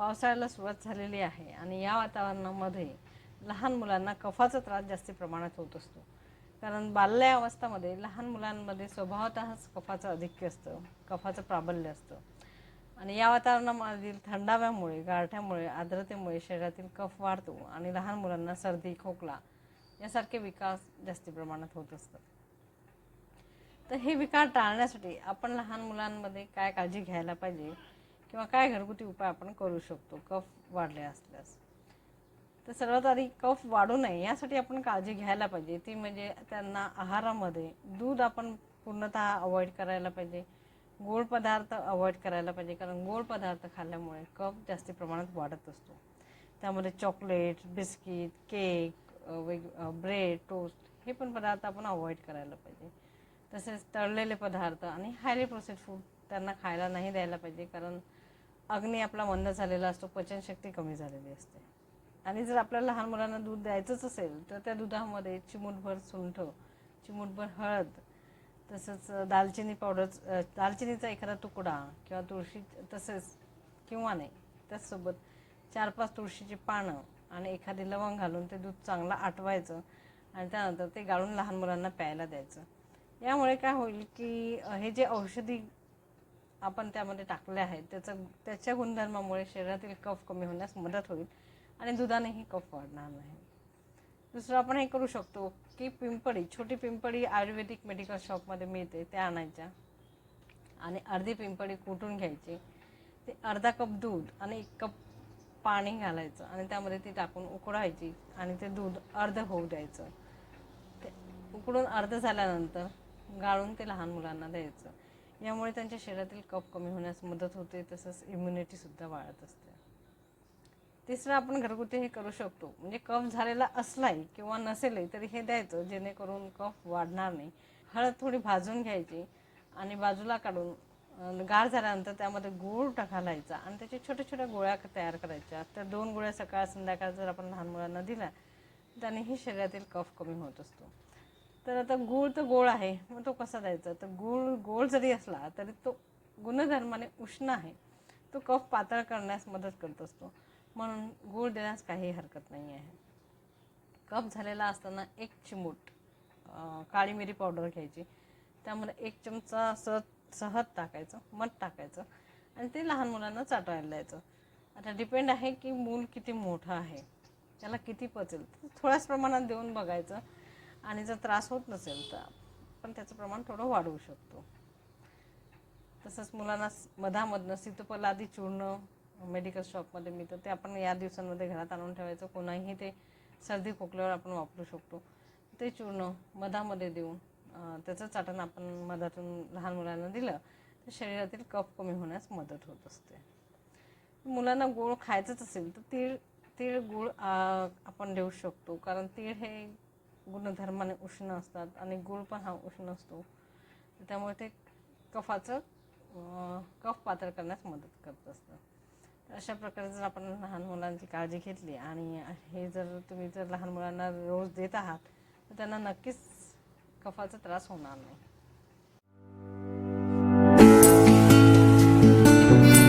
पावसाळ्याला सुरुवात झालेली आहे आणि या वातावरणामध्ये लहान मुलांना कफाचा त्रास जास्त प्रमाणात होत असतो. कारण बाल्यावस्थेमध्ये लहान मुलांमध्ये स्वभावतःच कफाचं आधिक्य असतं, कफाचं प्राबल्य असतं आणि या वातावरणामधील थंडाव्यामुळे, गारठ्यामुळे, आर्द्रतेमुळे शरीरातील कफ वाढतो आणि लहान मुलांना सर्दी, खोकला यासारखे विकार जास्त प्रमाणात होत असतात. तर हे विकार टाळण्यासाठी आपण लहान मुलांमध्ये काय काळजी घ्यायला पाहिजे किंवा काय घरगुती उपाय आपण करू शकतो कफ वाढले असल्यास? तर सर्वात आधी कफ वाढू नये यासाठी आपण काळजी घ्यायला पाहिजे, ती म्हणजे त्यांना आहारामध्ये दूध आपण पूर्णतः अवॉइड करायला पाहिजे, गोड पदार्थ अवॉइड करायला पाहिजे. कारण गोड पदार्थ खाल्ल्यामुळे कफ जास्त प्रमाणात वाढत असतो. त्यामध्ये chocolate, biscuit, cake, bread, toast हे पण पदार्थ आपण अवॉइड करायला पाहिजे. तसेच तळलेले पदार्थ आणि हायली प्रोसेस्ड फूड त्यांना खायला नाही द्यायला पाहिजे. कारण अग्नी आपला मंद झालेला असतो, पचनशक्ती कमी झालेली असते. आणि जर आपल्याला लहान मुलांना दूध द्यायचंच असेल तर त्या दुधामध्ये चिमूटभर सुंठ, चिमूटभर हळद, तसंच दालचिनी पावडर, दालचिनीचा एखादा तुकडा किंवा तुळशी, तसेच किंवा नाही त्याचसोबत 4-5 तुळशीची पानं आणि एखादी लवंग घालून ते दूध चांगलं आटवायचं आणि त्यानंतर ते गाळून लहान मुलांना प्यायला द्यायचं. यामुळे काय होईल की हे जे औषधी आपण त्यामध्ये टाकले आहेत त्याच्या गुणधर्मामुळे शरीरातील कफ कमी होण्यास मदत होईल आणि दुधानेही कफ वाढणार नाही. दुसरं आपण हे करू शकतो की पिंपळी, छोटी पिंपळी आयुर्वेदिक मेडिकल शॉपमध्ये मिळते, त्या आणायच्या आणि अर्धी पिंपळी कुटून घ्यायची, ते अर्धा कप दूध आणि 1 कप पाणी घालायचं आणि त्यामध्ये ती टाकून उकळायची आणि ते दूध अर्ध होऊ द्यायचं. ते उकळून अर्ध झाल्यानंतर गाळून ते लहान मुलांना द्यायचं. यामुळे त्यांच्या शरीरातील कफ कमी होण्यास मदत होते, तसंच इम्युनिटीसुद्धा वाढत असते. तिसरं आपण घरगुती हे करू शकतो, म्हणजे कफ झालेला असलाही किंवा नसेलही तरी हे द्यायचं, जेणेकरून कफ वाढणार नाही. हळद थोडी भाजून घ्यायची आणि बाजूला काढून गार झाल्यानंतर त्यामध्ये गूळ घालायचा आणि त्याच्या छोट्या छोट्या गोळ्या तयार करायच्या. तर 2 गोळ्या सकाळ संध्याकाळ जर आपण लहान मुलांना दिल्या त्यानेही शरीरातील कफ कमी होत असतो. तर आता गूळ तर गोळ आहे, मग तो कसा द्यायचा? तर गूळ गोळ जरी असला तरी तो गुणधर्माने उष्ण आहे, तो कफ पातळ करण्यास मदत करत असतो, म्हणून गूळ देण्यास काही हरकत नाही आहे. कफ झालेला असताना 1 चिमूट काळी मिरी पावडर घ्यायची, त्यामध्ये 1 चमचा सहज टाकायचं, मध टाकायचं आणि ते लहान मुलांना चाटायला द्यायचं. आता डिपेंड आहे की मूल किती मोठं आहे, त्याला किती पचेल, थोड्याच प्रमाणात देऊन बघायचं आणि जर त्रास होत नसेल तर आपण त्याचं प्रमाण थोडं वाढवू शकतो. तसंच मुलांना मधामधनं सीतोफलादी चूर्ण मेडिकल शॉपमध्ये मिळतं, ते आपण या दिवसांमध्ये घरात आणून ठेवायचं. कोणाही ते सर्दी खोकल्यावर आपण वापरू शकतो. ते चूर्ण मधामध्ये देऊन त्याचं चाटण आपण मधातून लहान मुलांना दिलं तर शरीरातील कफ कमी होण्यास मदत होत असते. मुलांना गोड खायचंच असेल तर तीळ गूळ आपण देऊ शकतो. कारण तीळ हे गुणधर्माने उष्ण असतात आणि गूळ पण हा उष्ण असतो, त्यामुळे ते कफ पातळ करण्यास मदत करत असतं. अशा प्रकारे जर आपण लहान मुलांची काळजी घेतली आणि हे जर तुम्ही लहान मुलांना रोज देत आहात तर त्यांना नक्कीच कफाचा त्रास होणार नाही.